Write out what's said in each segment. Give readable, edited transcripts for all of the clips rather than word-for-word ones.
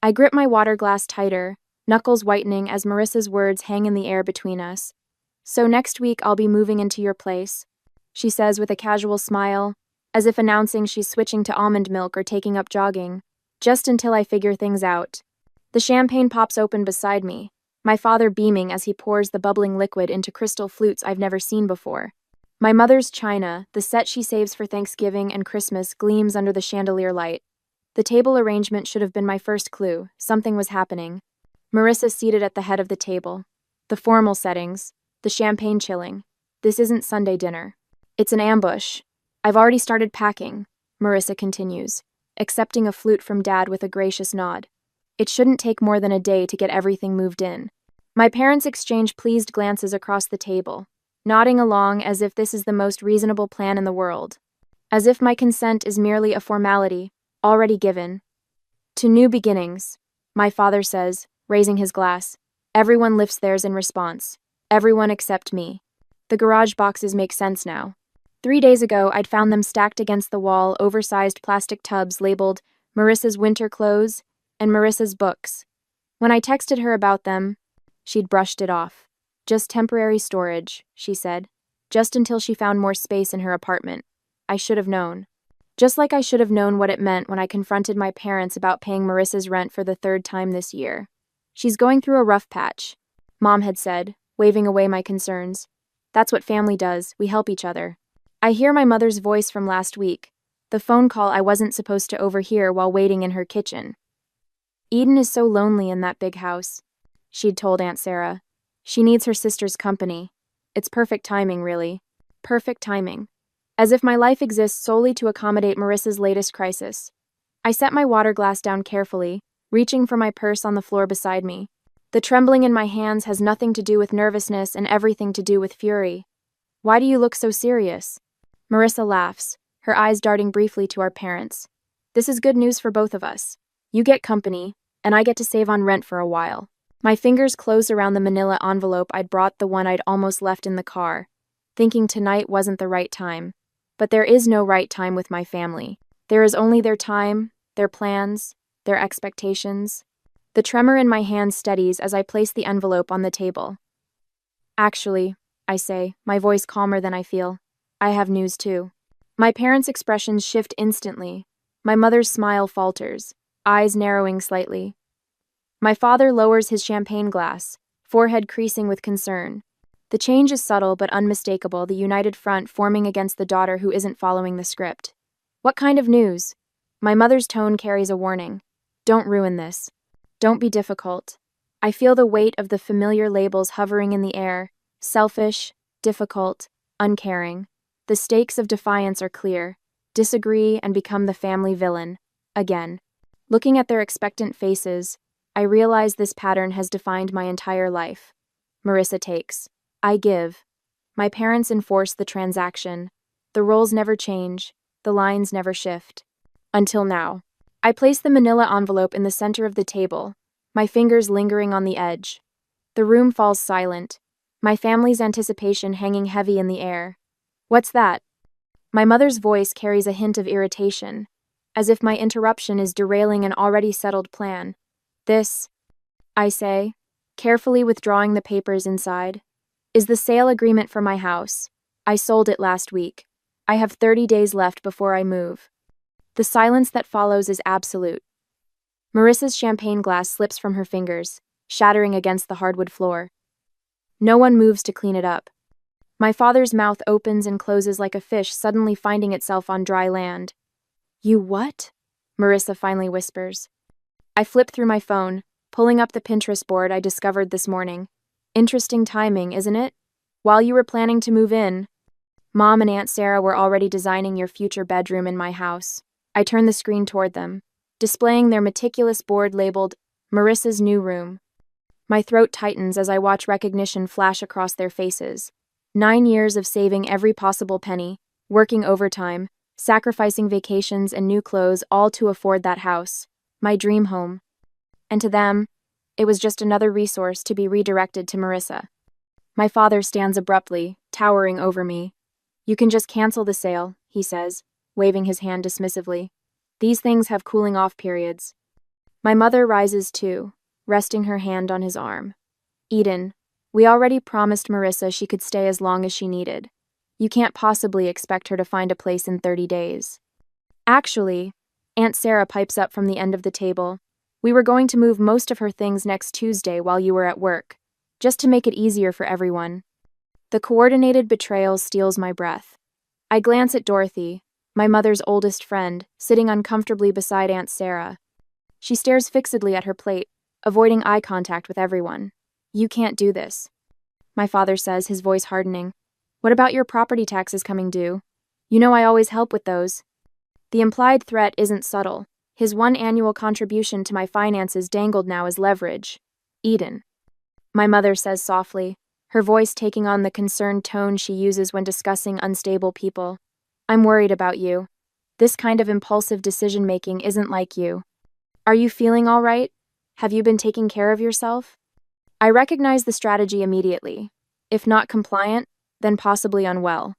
I grip my water glass tighter, knuckles whitening as Marissa's words hang in the air between us. "So next week I'll be moving into your place," she says with a casual smile, as if announcing she's switching to almond milk or taking up jogging, just until I figure things out. The champagne pops open beside me, my father beaming as he pours the bubbling liquid into crystal flutes I've never seen before. My mother's china, the set she saves for Thanksgiving and Christmas, gleams under the chandelier light. The table arrangement should have been my first clue. Something was happening. Marissa's seated at the head of the table. The formal settings, the champagne chilling. This isn't Sunday dinner. It's an ambush. "I've already started packing," Marissa continues, accepting a flute from Dad with a gracious nod. "It shouldn't take more than a day to get everything moved in." My parents exchange pleased glances across the table, nodding along as if this is the most reasonable plan in the world. As if my consent is merely a formality, already given. "To new beginnings," my father says, raising his glass. Everyone lifts theirs in response. Everyone except me. The garage boxes make sense now. 3 days ago, I'd found them stacked against the wall, oversized plastic tubs labeled Marissa's winter clothes and Marissa's books. When I texted her about them, she'd brushed it off. "Just temporary storage," she said, just until she found more space in her apartment. I should have known. Just like I should have known what it meant when I confronted my parents about paying Marissa's rent for the 3rd time this year. "She's going through a rough patch," Mom had said, waving away my concerns. "That's what family does, we help each other." I hear my mother's voice from last week, the phone call I wasn't supposed to overhear while waiting in her kitchen. "Eden is so lonely in that big house," she'd told Aunt Sarah. "She needs her sister's company. It's perfect timing, really. Perfect timing. As if my life exists solely to accommodate Marissa's latest crisis." I set my water glass down carefully, reaching for my purse on the floor beside me. The trembling in my hands has nothing to do with nervousness and everything to do with fury. "Why do you look so serious?" Marissa laughs, her eyes darting briefly to our parents. "This is good news for both of us. You get company, and I get to save on rent for a while." My fingers closed around the manila envelope I'd brought, the one I'd almost left in the car, thinking tonight wasn't the right time. But there is no right time with my family. There is only their time, their plans, their expectations. The tremor in my hand steadies as I place the envelope on the table. "Actually," I say, my voice calmer than I feel, "I have news too." My parents' expressions shift instantly. My mother's smile falters, eyes narrowing slightly. My father lowers his champagne glass, forehead creasing with concern. The change is subtle but unmistakable, the united front forming against the daughter who isn't following the script. "What kind of news?" My mother's tone carries a warning. "Don't ruin this. Don't be difficult." I feel the weight of the familiar labels hovering in the air: selfish, difficult, uncaring. The stakes of defiance are clear. Disagree and become the family villain. Again. Looking at their expectant faces, I realize this pattern has defined my entire life. Marissa takes. I give. My parents enforce the transaction. The roles never change. The lines never shift. Until now. I place the manila envelope in the center of the table, my fingers lingering on the edge. The room falls silent, my family's anticipation hanging heavy in the air. "What's that?" My mother's voice carries a hint of irritation, as if my interruption is derailing an already settled plan. "This," I say, carefully withdrawing the papers inside, "is the sale agreement for my house. I sold it last week. I have 30 days left before I move." The silence that follows is absolute. Marissa's champagne glass slips from her fingers, shattering against the hardwood floor. No one moves to clean it up. My father's mouth opens and closes like a fish suddenly finding itself on dry land. "You what?" Marissa finally whispers. I flip through my phone, pulling up the Pinterest board I discovered this morning. Interesting timing, isn't it? While you were planning to move in, Mom and Aunt Sarah were already designing your future bedroom in my house. I turn the screen toward them, displaying their meticulous board labeled Marissa's new room. My throat tightens as I watch recognition flash across their faces. 9 years of saving every possible penny, working overtime, sacrificing vacations and new clothes, all to afford that house, my dream home. And to them, it was just another resource to be redirected to Marissa. My father stands abruptly, towering over me. "You can just cancel the sale," he says, waving his hand dismissively. "These things have cooling off periods." My mother rises too, resting her hand on his arm. Eden, we already promised Marissa she could stay as long as she needed. You can't possibly expect her to find a place in 30 days. Actually, Aunt Sarah pipes up from the end of the table. We were going to move most of her things next Tuesday while you were at work, just to make it easier for everyone. The coordinated betrayal steals my breath. I glance at Dorothy, my mother's oldest friend, sitting uncomfortably beside Aunt Sarah. She stares fixedly at her plate, avoiding eye contact with everyone. You can't do this, my father says, his voice hardening. What about your property taxes coming due? You know I always help with those. The implied threat isn't subtle. His one annual contribution to my finances dangled now as leverage. Eden, my mother says softly, her voice taking on the concerned tone she uses when discussing unstable people. I'm worried about you. This kind of impulsive decision-making isn't like you. Are you feeling all right? Have you been taking care of yourself? I recognize the strategy immediately. If not compliant, then possibly unwell.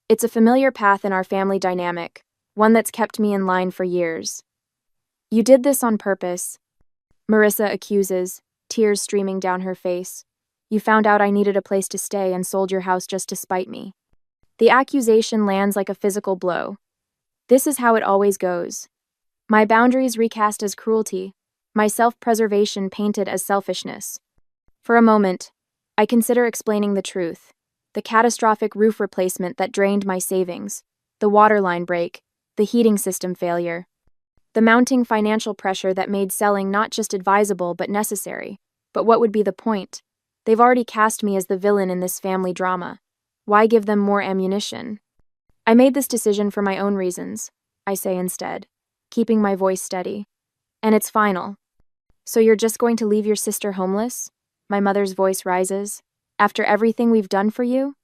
It's a familiar path in our family dynamic, one that's kept me in line for years. You did this on purpose, Marissa accuses, tears streaming down her face. You found out I needed a place to stay and sold your house just to spite me. The accusation lands like a physical blow. This is how it always goes. My boundaries recast as cruelty, my self-preservation painted as selfishness. For a moment, I consider explaining the truth. The catastrophic roof replacement that drained my savings, the water line break, the heating system failure. The mounting financial pressure that made selling not just advisable but necessary. But what would be the point? They've already cast me as the villain in this family drama. Why give them more ammunition? I made this decision for my own reasons, I say instead, keeping my voice steady. And it's final. So you're just going to leave your sister homeless? My mother's voice rises. After everything we've done for you?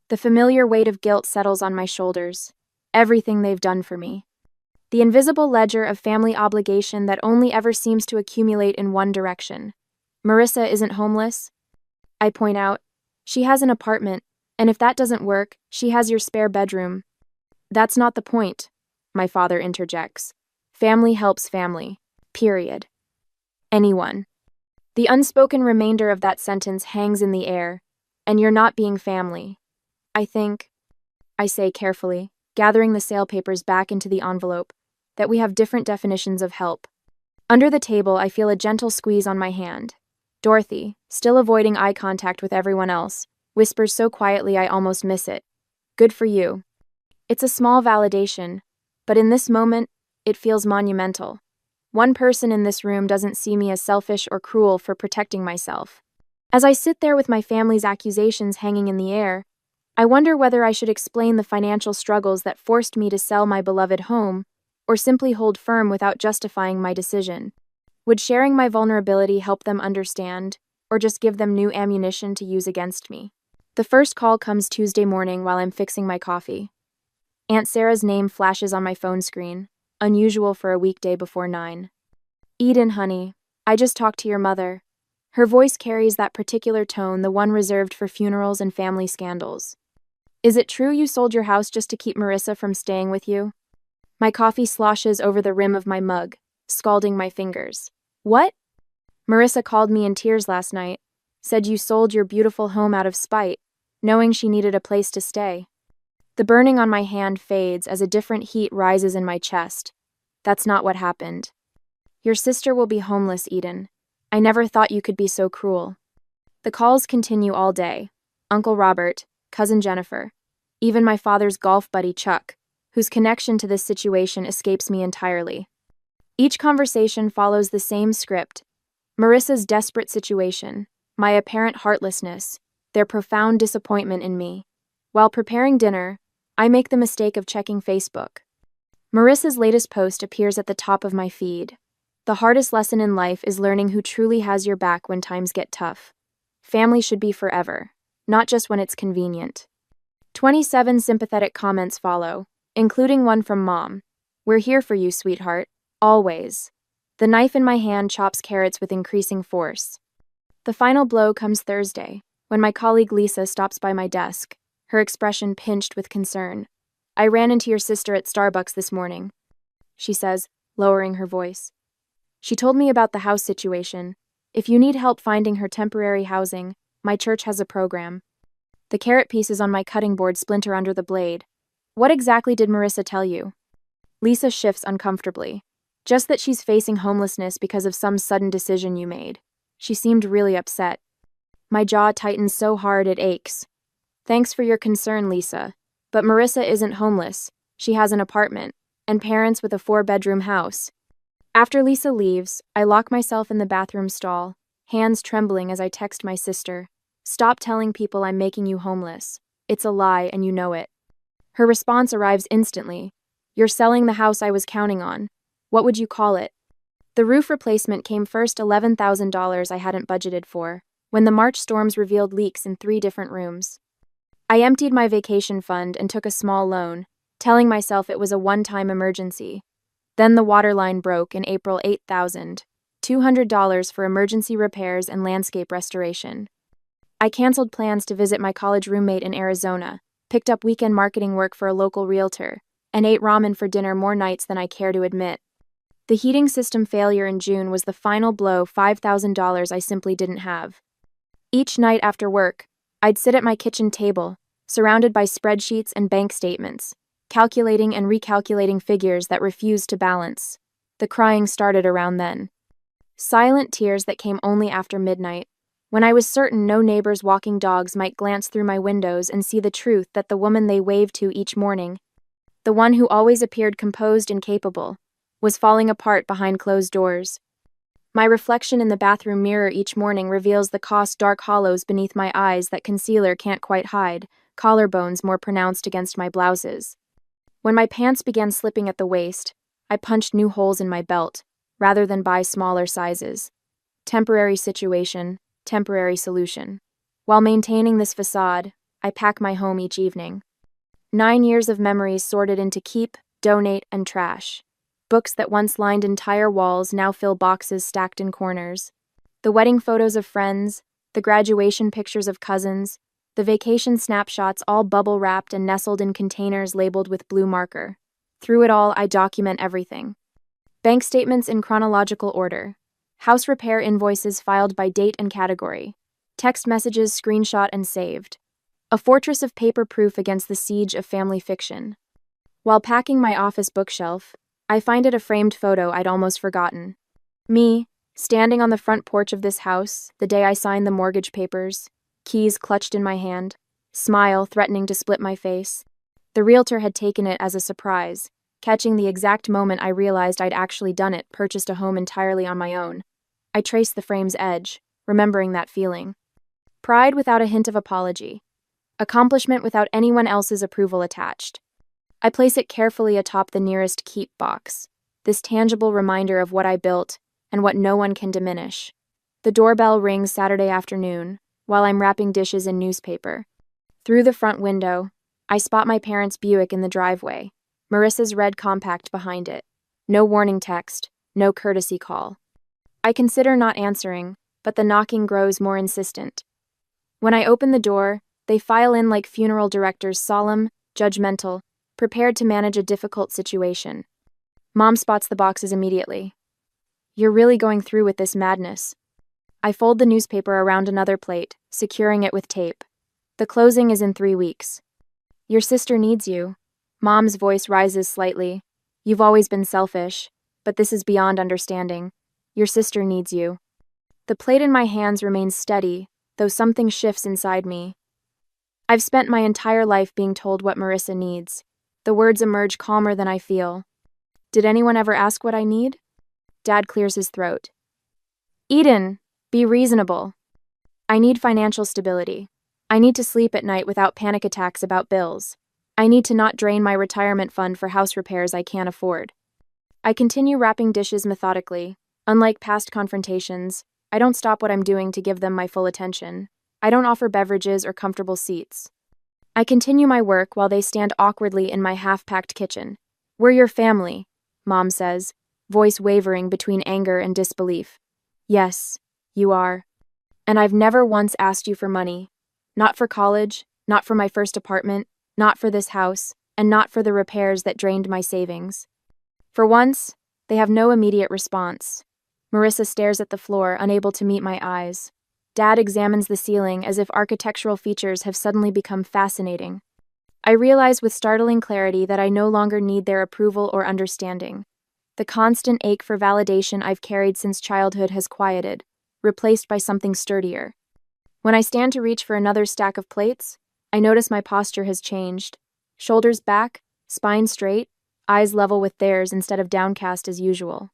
The familiar weight of guilt settles on my shoulders. Everything they've done for me. The invisible ledger of family obligation that only ever seems to accumulate in one direction. Marissa isn't homeless, I point out. She has an apartment, and if that doesn't work, she has your spare bedroom. That's not the point, my father interjects. Family helps family. Period. Anyone. The unspoken remainder of that sentence hangs in the air, and you're not being family. I think, I say carefully, gathering the sale papers back into the envelope, that we have different definitions of help. Under the table, I feel a gentle squeeze on my hand. Dorothy, still avoiding eye contact with everyone else, whispers so quietly I almost miss it. Good for you. It's a small validation, but in this moment, it feels monumental. One person in this room doesn't see me as selfish or cruel for protecting myself. As I sit there with my family's accusations hanging in the air, I wonder whether I should explain the financial struggles that forced me to sell my beloved home, or simply hold firm without justifying my decision. Would sharing my vulnerability help them understand, or just give them new ammunition to use against me? The first call comes Tuesday morning while I'm fixing my coffee. Aunt Sarah's name flashes on my phone screen, unusual for a weekday before 9. Eden, honey, I just talked to your mother. Her voice carries that particular tone, the one reserved for funerals and family scandals. Is it true you sold your house just to keep Marissa from staying with you? My coffee sloshes over the rim of my mug, scalding my fingers. What? Marissa called me in tears last night, said you sold your beautiful home out of spite, knowing she needed a place to stay. The burning on my hand fades as a different heat rises in my chest. That's not what happened. Your sister will be homeless, Eden. I never thought you could be so cruel. The calls continue all day. Uncle Robert, Cousin Jennifer, even my father's golf buddy Chuck, whose connection to this situation escapes me entirely. Each conversation follows the same script. Marissa's desperate situation, my apparent heartlessness, their profound disappointment in me. While preparing dinner, I make the mistake of checking Facebook. Marissa's latest post appears at the top of my feed. The hardest lesson in life is learning who truly has your back when times get tough. Family should be forever, not just when it's convenient. 27 sympathetic comments follow, including one from Mom. We're here for you, sweetheart. Always. The knife in my hand chops carrots with increasing force. The final blow comes Thursday, when my colleague Lisa stops by my desk, her expression pinched with concern. I ran into your sister at Starbucks this morning, she says, lowering her voice. She told me about the house situation. If you need help finding her temporary housing, my church has a program. The carrot pieces on my cutting board splinter under the blade. What exactly did Marissa tell you? Lisa shifts uncomfortably. Just that she's facing homelessness because of some sudden decision you made. She seemed really upset. My jaw tightens so hard it aches. Thanks for your concern, Lisa. But Marissa isn't homeless. She has an apartment, and parents with a 4-bedroom house. After Lisa leaves, I lock myself in the bathroom stall, hands trembling as I text my sister. Stop telling people I'm making you homeless. It's a lie and you know it. Her response arrives instantly. You're selling the house I was counting on. What would you call it? The roof replacement came first, $11,000 I hadn't budgeted for, when the March storms revealed leaks in 3 different rooms. I emptied my vacation fund and took a small loan, telling myself it was a one-time emergency. Then the water line broke in April, $8,200 for emergency repairs and landscape restoration. I canceled plans to visit my college roommate in Arizona, picked up weekend marketing work for a local realtor, and ate ramen for dinner more nights than I care to admit. The heating system failure in June was the final blow, $5,000 I simply didn't have. Each night after work, I'd sit at my kitchen table, surrounded by spreadsheets and bank statements, calculating and recalculating figures that refused to balance. The crying started around then. Silent tears that came only after midnight, when I was certain no neighbors walking dogs might glance through my windows and see the truth that the woman they waved to each morning, the one who always appeared composed and capable, was falling apart behind closed doors. My reflection in the bathroom mirror each morning reveals the caustic dark hollows beneath my eyes that concealer can't quite hide, collarbones more pronounced against my blouses. When my pants began slipping at the waist, I punched new holes in my belt, rather than buy smaller sizes. Temporary situation, temporary solution. While maintaining this facade, I pack my home each evening. 9 years of memories sorted into keep, donate, and trash. Books that once lined entire walls now fill boxes stacked in corners. The wedding photos of friends, the graduation pictures of cousins, the vacation snapshots all bubble-wrapped and nestled in containers labeled with blue marker. Through it all, I document everything. Bank statements in chronological order. House repair invoices filed by date and category. Text messages screenshot and saved. A fortress of paper proof against the siege of family fiction. While packing my office bookshelf, I find it a framed photo I'd almost forgotten. Me, standing on the front porch of this house, the day I signed the mortgage papers, keys clutched in my hand, smile threatening to split my face. The realtor had taken it as a surprise, catching the exact moment I realized I'd actually done it, purchased a home entirely on my own. I traced the frame's edge, remembering that feeling. Pride without a hint of apology. Accomplishment without anyone else's approval attached. I place it carefully atop the nearest keep box, this tangible reminder of what I built and what no one can diminish. The doorbell rings Saturday afternoon, while I'm wrapping dishes in newspaper. Through the front window, I spot my parents' Buick in the driveway, Marissa's red compact behind it. No warning text, no courtesy call. I consider not answering, but the knocking grows more insistent. When I open the door, they file in like funeral directors, solemn, judgmental, prepared to manage a difficult situation. Mom spots the boxes immediately. You're really going through with this madness. I fold the newspaper around another plate, securing it with tape. The closing is in 3 weeks. Your sister needs you. Mom's voice rises slightly. You've always been selfish, but this is beyond understanding. Your sister needs you. The plate in my hands remains steady, though something shifts inside me. I've spent my entire life being told what Marissa needs. The words emerge calmer than I feel. Did anyone ever ask what I need? Dad clears his throat. Eden, be reasonable. I need financial stability. I need to sleep at night without panic attacks about bills. I need to not drain my retirement fund for house repairs I can't afford. I continue wrapping dishes methodically. Unlike past confrontations, I don't stop what I'm doing to give them my full attention. I don't offer beverages or comfortable seats. I continue my work while they stand awkwardly in my half-packed kitchen. We're your family, Mom says, voice wavering between anger and disbelief. Yes, you are. And I've never once asked you for money. Not for college, not for my first apartment, not for this house, and not for the repairs that drained my savings. For once, they have no immediate response. Marissa stares at the floor, unable to meet my eyes. Dad examines the ceiling as if architectural features have suddenly become fascinating. I realize with startling clarity that I no longer need their approval or understanding. The constant ache for validation I've carried since childhood has quieted, replaced by something sturdier. When I stand to reach for another stack of plates, I notice my posture has changed. Shoulders back, spine straight, eyes level with theirs instead of downcast as usual.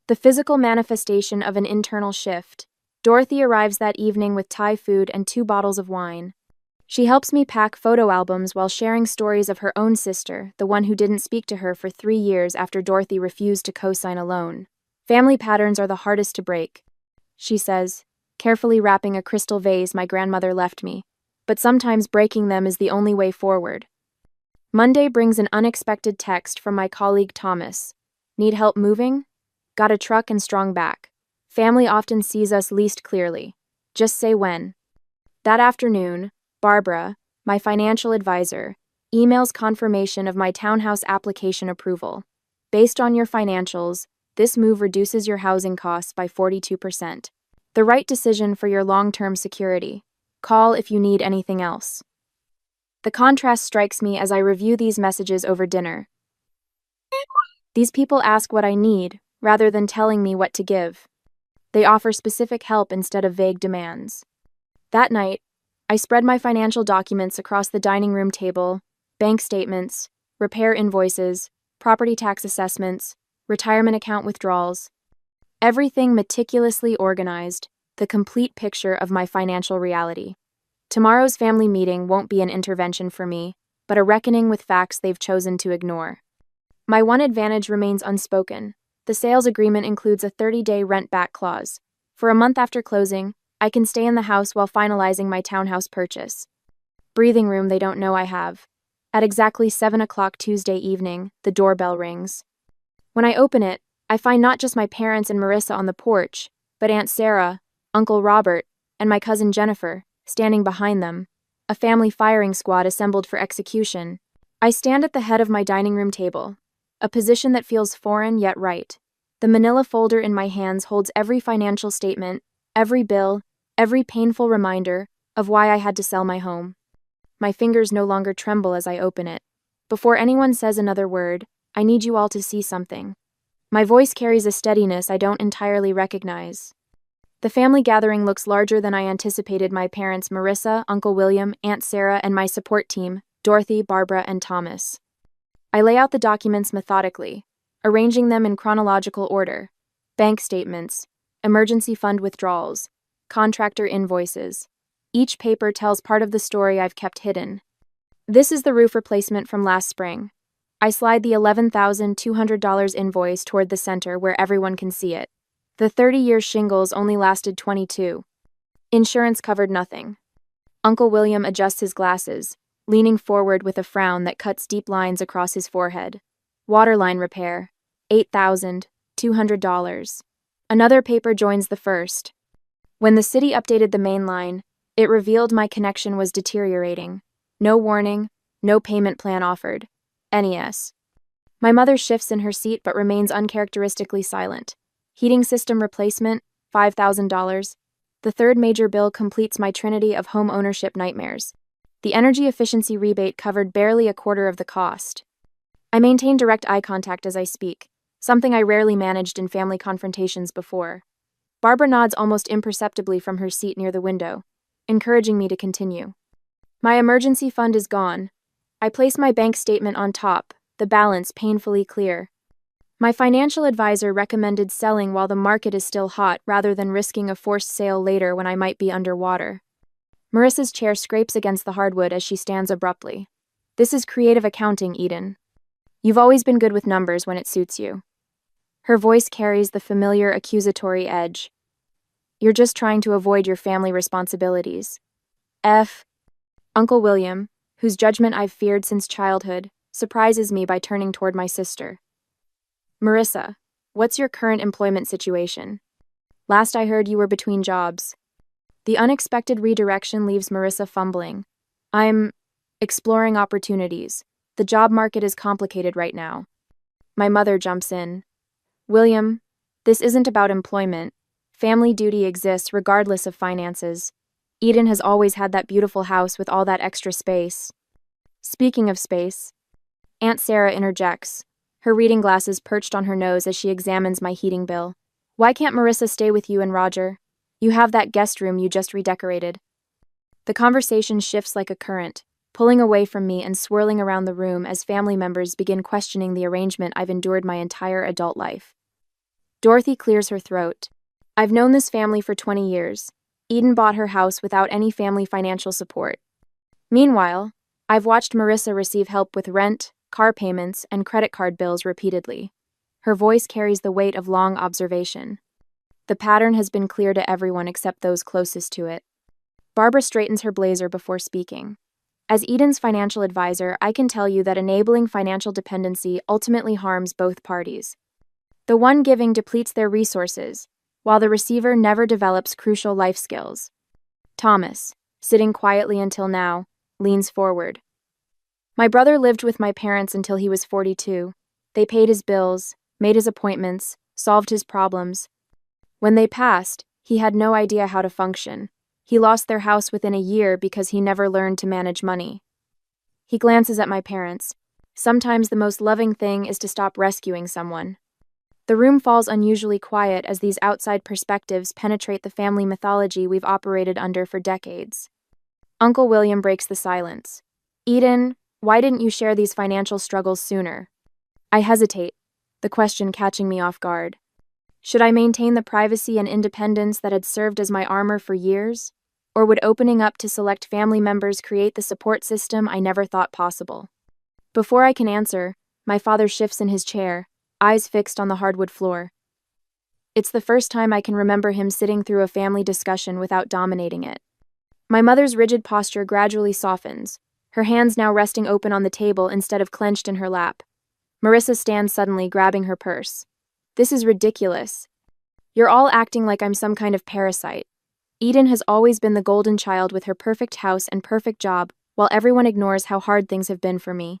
The physical manifestation of an internal shift. Dorothy arrives that evening with Thai food and 2 bottles of wine. She helps me pack photo albums while sharing stories of her own sister, the one who didn't speak to her for 3 years after Dorothy refused to co-sign a loan. Family patterns are the hardest to break, she says, carefully wrapping a crystal vase my grandmother left me. But sometimes breaking them is the only way forward. Monday brings an unexpected text from my colleague Thomas. Need help moving? Got a truck and strong back. Family often sees us least clearly. Just say when. That afternoon, Barbara, my financial advisor, emails confirmation of my townhouse application approval. Based on your financials, this move reduces your housing costs by 42%. The right decision for your long-term security. Call if you need anything else. The contrast strikes me as I review these messages over dinner. These people ask what I need, rather than telling me what to give. They offer specific help instead of vague demands. That night, I spread my financial documents across the dining room table: bank statements, repair invoices, property tax assessments, retirement account withdrawals. Everything meticulously organized, the complete picture of my financial reality. Tomorrow's family meeting won't be an intervention for me, but a reckoning with facts they've chosen to ignore. My one advantage remains unspoken. The sales agreement includes a 30-day rent-back clause. For a month after closing, I can stay in the house while finalizing my townhouse purchase. Breathing room they don't know I have. At exactly 7 o'clock Tuesday evening, the doorbell rings. When I open it, I find not just my parents and Marissa on the porch, but Aunt Sarah, Uncle Robert, and my cousin Jennifer, standing behind them, a family firing squad assembled for execution. I stand at the head of my dining room table, a position that feels foreign yet right. The manila folder in my hands holds every financial statement, every bill, every painful reminder of why I had to sell my home. My fingers no longer tremble as I open it. Before anyone says another word, I need you all to see something. My voice carries a steadiness I don't entirely recognize. The family gathering looks larger than I anticipated. My parents, Marissa, Uncle William, Aunt Sarah, and my support team, Dorothy, Barbara, and Thomas. I lay out the documents methodically, arranging them in chronological order: bank statements, emergency fund withdrawals, contractor invoices. Each paper tells part of the story I've kept hidden. This is the roof replacement from last spring. I slide the $11,200 invoice toward the center where everyone can see it. The 30-year shingles only lasted 22. Insurance covered nothing. Uncle William adjusts his glasses, leaning forward with a frown that cuts deep lines across his forehead. Waterline repair, $8,200. Another paper joins the first. When the city updated the main line, it revealed my connection was deteriorating. No warning, no payment plan offered. NES. My mother shifts in her seat but remains uncharacteristically silent. Heating system replacement, $5,000. The third major bill completes my trinity of home ownership nightmares. The energy efficiency rebate covered barely a quarter of the cost. I maintain direct eye contact as I speak, something I rarely managed in family confrontations before. Barbara nods almost imperceptibly from her seat near the window, encouraging me to continue. My emergency fund is gone. I place my bank statement on top, the balance painfully clear. My financial advisor recommended selling while the market is still hot rather than risking a forced sale later when I might be underwater. Marissa's chair scrapes against the hardwood as she stands abruptly. This is creative accounting, Eden. You've always been good with numbers when it suits you. Her voice carries the familiar accusatory edge. You're just trying to avoid your family responsibilities. Uncle William, whose judgment I've feared since childhood, surprises me by turning toward my sister. Marissa, what's your current employment situation? Last I heard you were between jobs. The unexpected redirection leaves Marissa fumbling. I'm exploring opportunities. The job market is complicated right now. My mother jumps in. William, This isn't about employment. Family duty exists regardless of finances. Eden has always had that beautiful house with all that extra space. Speaking of space, Aunt Sarah interjects, her reading glasses perched on her nose as she examines my heating bill. Why can't Marissa stay with you and Roger? You have that guest room you just redecorated. The conversation shifts like a current, pulling away from me and swirling around the room as family members begin questioning the arrangement I've endured my entire adult life. Dorothy clears her throat. I've known this family for 20 years. Eden bought her house without any family financial support. Meanwhile, I've watched Marissa receive help with rent, car payments, and credit card bills repeatedly. Her voice carries the weight of long observation. The pattern has been clear to everyone except those closest to it. Barbara straightens her blazer before speaking. As Eden's financial advisor, I can tell you that enabling financial dependency ultimately harms both parties. The one giving depletes their resources, while the receiver never develops crucial life skills. Thomas, sitting quietly until now, leans forward. My brother lived with my parents until he was 42. They paid his bills, made his appointments, solved his problems. When they passed, he had no idea how to function. He lost their house within a year because he never learned to manage money. He glances at my parents. Sometimes the most loving thing is to stop rescuing someone. The room falls unusually quiet as these outside perspectives penetrate the family mythology we've operated under for decades. Uncle William breaks the silence. Eden, why didn't you share these financial struggles sooner? I hesitate, the question catching me off guard. Should I maintain the privacy and independence that had served as my armor for years? Or would opening up to select family members create the support system I never thought possible? Before I can answer, my father shifts in his chair, eyes fixed on the hardwood floor. It's the first time I can remember him sitting through a family discussion without dominating it. My mother's rigid posture gradually softens, her hands now resting open on the table instead of clenched in her lap. Marissa stands suddenly, grabbing her purse. This is ridiculous. You're all acting like I'm some kind of parasite. Eden has always been the golden child with her perfect house and perfect job, while everyone ignores how hard things have been for me.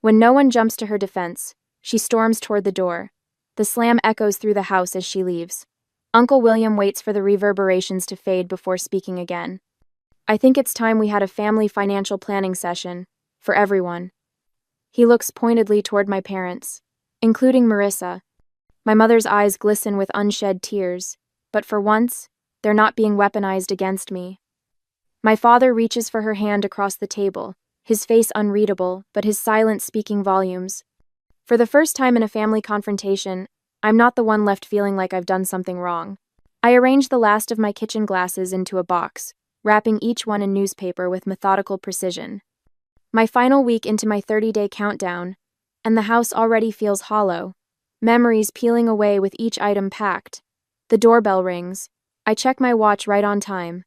When no one jumps to her defense, she storms toward the door. The slam echoes through the house as she leaves. Uncle William waits for the reverberations to fade before speaking again. I think it's time we had a family financial planning session, for everyone. He looks pointedly toward my parents, including Marissa. My mother's eyes glisten with unshed tears, but for once, they're not being weaponized against me. My father reaches for her hand across the table, his face unreadable, but his silence speaking volumes. For the first time in a family confrontation, I'm not the one left feeling like I've done something wrong. I arrange the last of my kitchen glasses into a box, wrapping each one in newspaper with methodical precision. My final week into my 30-day countdown, and the house already feels hollow, memories peeling away with each item packed. The doorbell rings. I check my watch right on time.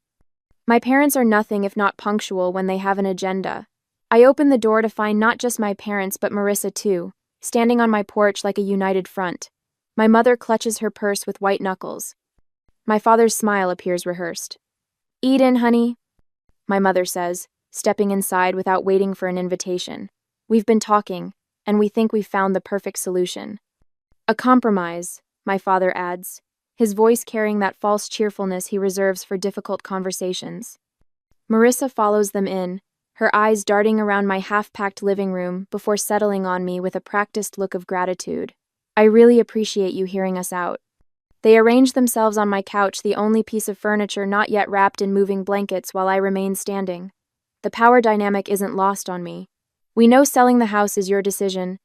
My parents are nothing if not punctual when they have an agenda. I open the door to find not just my parents but Marissa too, standing on my porch like a united front. My mother clutches her purse with white knuckles. My father's smile appears rehearsed. Eden, honey, my mother says, stepping inside without waiting for an invitation. We've been talking, and we think we've found the perfect solution. A compromise, my father adds, his voice carrying that false cheerfulness he reserves for difficult conversations. Marissa follows them in, her eyes darting around my half-packed living room before settling on me with a practiced look of gratitude. I really appreciate you hearing us out. They arrange themselves on my couch, the only piece of furniture not yet wrapped in moving blankets, while I remain standing. The power dynamic isn't lost on me. We know selling the house is your decision.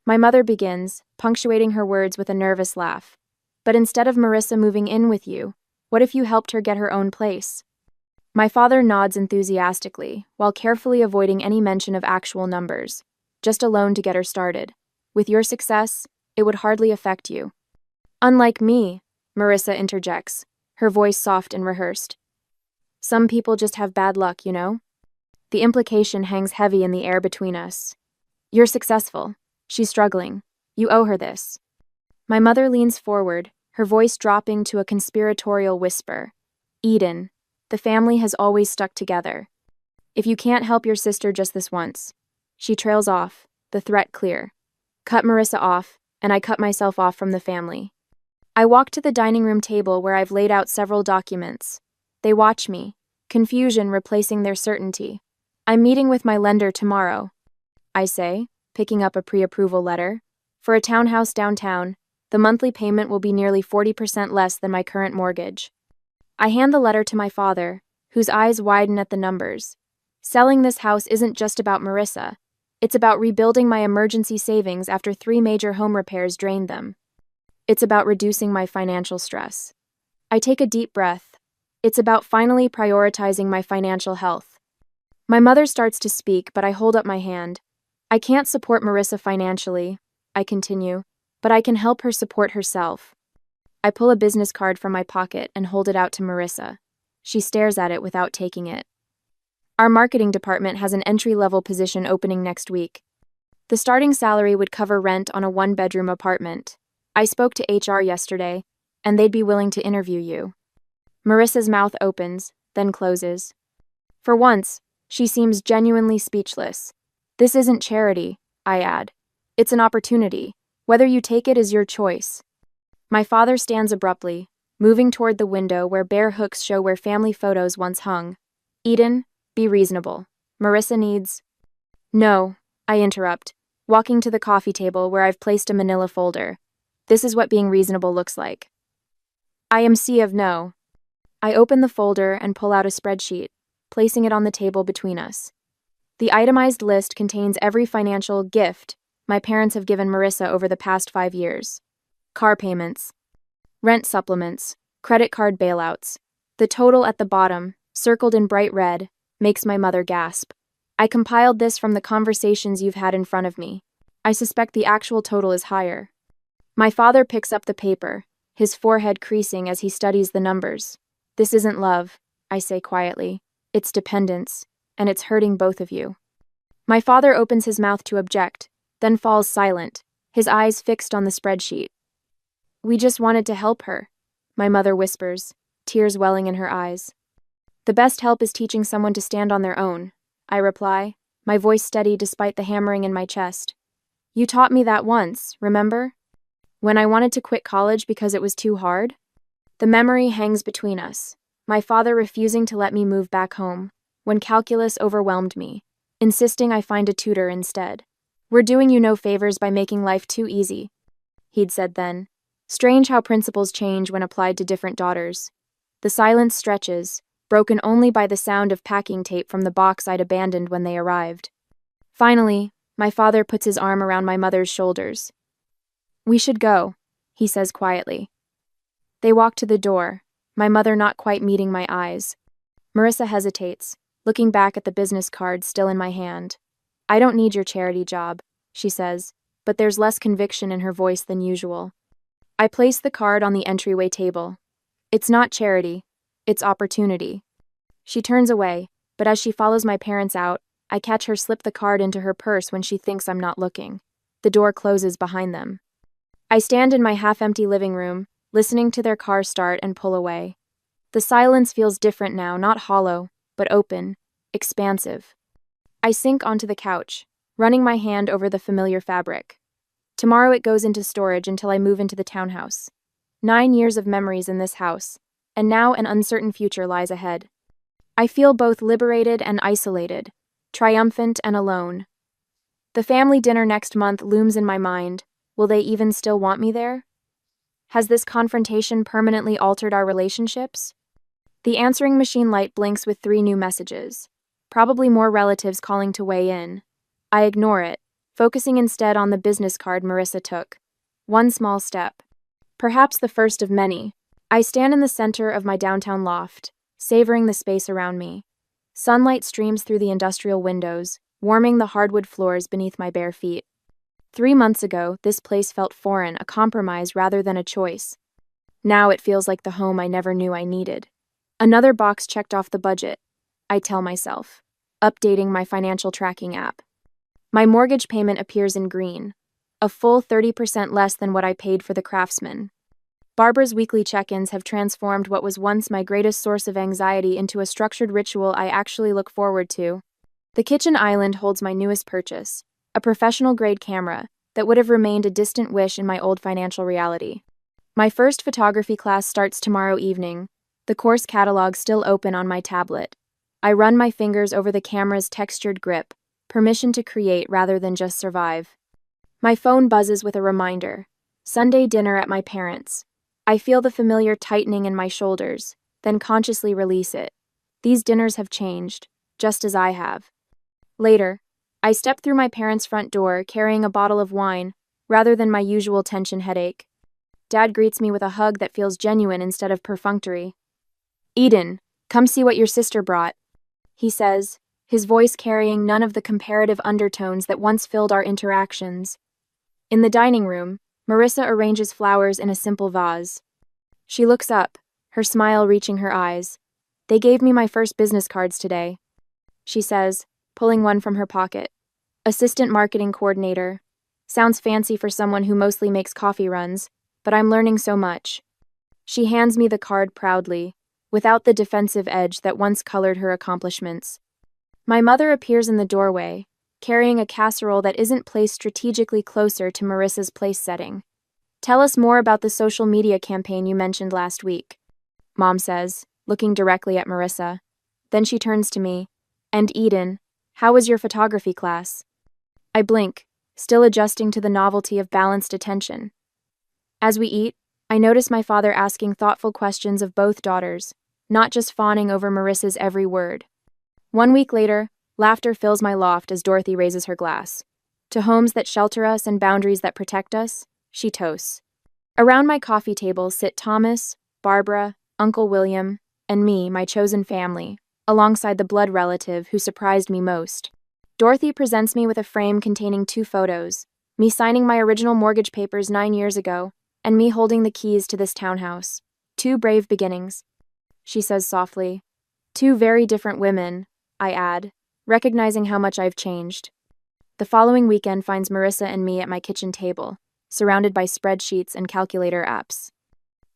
My mother begins, punctuating her words with a nervous laugh. But instead of Marissa moving in with you, what if you helped her get her own place? My father nods enthusiastically, while carefully avoiding any mention of actual numbers. Just a loan to get her started. With your success, it would hardly affect you. Unlike me, Marissa interjects, her voice soft and rehearsed. Some people just have bad luck, you know? The implication hangs heavy in the air between us. You're successful. She's struggling. You owe her this. My mother leans forward, her voice dropping to a conspiratorial whisper. Eden, the family has always stuck together. If you can't help your sister just this once. She trails off, the threat clear. Cut Marissa off, and I cut myself off from the family. I walk to the dining room table where I've laid out several documents. They watch me, confusion replacing their certainty. I'm meeting with my lender tomorrow, I say, picking up a pre-approval letter. For a townhouse downtown, the monthly payment will be nearly 40% less than my current mortgage. I hand the letter to my father, whose eyes widen at the numbers. Selling this house isn't just about Marissa. It's about rebuilding my emergency savings after 3 major home repairs drained them. It's about reducing my financial stress. I take a deep breath. It's about finally prioritizing my financial health. My mother starts to speak, but I hold up my hand. I can't support Marissa financially, I continue, but I can help her support herself. I pull a business card from my pocket and hold it out to Marissa. She stares at it without taking it. Our marketing department has an entry-level position opening next week. The starting salary would cover rent on a 1-bedroom apartment. I spoke to HR yesterday, and they'd be willing to interview you. Marissa's mouth opens, then closes. For once, she seems genuinely speechless. This isn't charity, I add. It's an opportunity. Whether you take it is your choice. My father stands abruptly, moving toward the window where bare hooks show where family photos once hung. Eden, be reasonable. Marissa needs... No, I interrupt, walking to the coffee table where I've placed a manila folder. This is what being reasonable looks like. I am C of no. I open the folder and pull out a spreadsheet, placing it on the table between us. The itemized list contains every financial gift my parents have given Marissa over the past 5 years. Car payments, rent supplements, credit card bailouts. The total at the bottom, circled in bright red, makes my mother gasp. I compiled this from the conversations you've had in front of me. I suspect the actual total is higher. My father picks up the paper, his forehead creasing as he studies the numbers. This isn't love, I say quietly. It's dependence, and it's hurting both of you. My father opens his mouth to object, then falls silent, his eyes fixed on the spreadsheet. We just wanted to help her, my mother whispers, tears welling in her eyes. The best help is teaching someone to stand on their own, I reply, my voice steady despite the hammering in my chest. You taught me that once, remember? When I wanted to quit college because it was too hard? The memory hangs between us, my father refusing to let me move back home, when calculus overwhelmed me, insisting I find a tutor instead. We're doing you no favors by making life too easy, he'd said then. Strange how principles change when applied to different daughters. The silence stretches, broken only by the sound of packing tape from the box I'd abandoned when they arrived. Finally, my father puts his arm around my mother's shoulders. We should go, he says quietly. They walk to the door, my mother not quite meeting my eyes. Marissa hesitates, looking back at the business card still in my hand. I don't need your charity job, she says, but there's less conviction in her voice than usual. I place the card on the entryway table. It's not charity, it's opportunity. She turns away, but as she follows my parents out, I catch her slip the card into her purse when she thinks I'm not looking. The door closes behind them. I stand in my half-empty living room, listening to their car start and pull away. The silence feels different now, not hollow, but open, expansive. I sink onto the couch, running my hand over the familiar fabric. Tomorrow it goes into storage until I move into the townhouse. 9 years of memories in this house, and now an uncertain future lies ahead. I feel both liberated and isolated, triumphant and alone. The family dinner next month looms in my mind. Will they even still want me there? Has this confrontation permanently altered our relationships? The answering machine light blinks with 3 new messages. Probably more relatives calling to weigh in. I ignore it, focusing instead on the business card Marissa took. One small step. Perhaps the first of many. I stand in the center of my downtown loft, savoring the space around me. Sunlight streams through the industrial windows, warming the hardwood floors beneath my bare feet. 3 months ago, this place felt foreign, a compromise rather than a choice. Now it feels like the home I never knew I needed. Another box checked off the budget, I tell myself, updating my financial tracking app. My mortgage payment appears in green, a full 30% less than what I paid for the Craftsman. Barbara's weekly check-ins have transformed what was once my greatest source of anxiety into a structured ritual I actually look forward to. The kitchen island holds my newest purchase, a professional-grade camera that would have remained a distant wish in my old financial reality. My first photography class starts tomorrow evening, the course catalog still open on my tablet. I run my fingers over the camera's textured grip, permission to create rather than just survive. My phone buzzes with a reminder. Sunday dinner at my parents'. I feel the familiar tightening in my shoulders, then consciously release it. These dinners have changed, just as I have. Later, I step through my parents' front door carrying a bottle of wine, rather than my usual tension headache. Dad greets me with a hug that feels genuine instead of perfunctory. "Eden, come see what your sister brought," he says, his voice carrying none of the comparative undertones that once filled our interactions. In the dining room, Marissa arranges flowers in a simple vase. She looks up, her smile reaching her eyes. "They gave me my first business cards today," she says, pulling one from her pocket. "Assistant marketing coordinator. Sounds fancy for someone who mostly makes coffee runs, but I'm learning so much." She hands me the card proudly, without the defensive edge that once colored her accomplishments. My mother appears in the doorway, carrying a casserole that isn't placed strategically closer to Marissa's place setting. "Tell us more about the social media campaign you mentioned last week," Mom says, looking directly at Marissa. Then she turns to me. "And Eden, how was your photography class?" I blink, still adjusting to the novelty of balanced attention. As we eat, I notice my father asking thoughtful questions of both daughters, not just fawning over Marissa's every word. 1 week later, laughter fills my loft as Dorothy raises her glass. To homes that shelter us and boundaries that protect us, she toasts. Around my coffee table sit Thomas, Barbara, Uncle William, and me, my chosen family, alongside the blood relative who surprised me most. Dorothy presents me with a frame containing 2 photos, me signing my original mortgage papers 9 years ago, and me holding the keys to this townhouse. 2 brave beginnings, she says softly. 2 very different women, I add, recognizing how much I've changed. The following weekend finds Marissa and me at my kitchen table, surrounded by spreadsheets and calculator apps.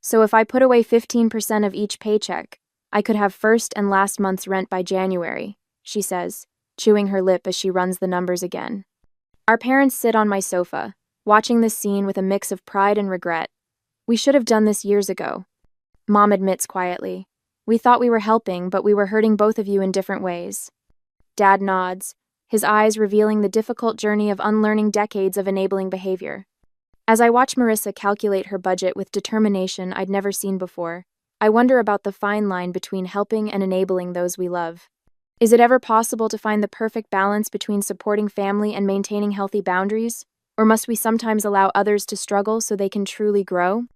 "So if I put away 15% of each paycheck, I could have first and last month's rent by January," she says, chewing her lip as she runs the numbers again. Our parents sit on my sofa, watching this scene with a mix of pride and regret. "We should have done this years ago," Mom admits quietly. "We thought we were helping, but we were hurting both of you in different ways." Dad nods, his eyes revealing the difficult journey of unlearning decades of enabling behavior. As I watch Marissa calculate her budget with determination I'd never seen before, I wonder about the fine line between helping and enabling those we love. Is it ever possible to find the perfect balance between supporting family and maintaining healthy boundaries? Or must we sometimes allow others to struggle so they can truly grow?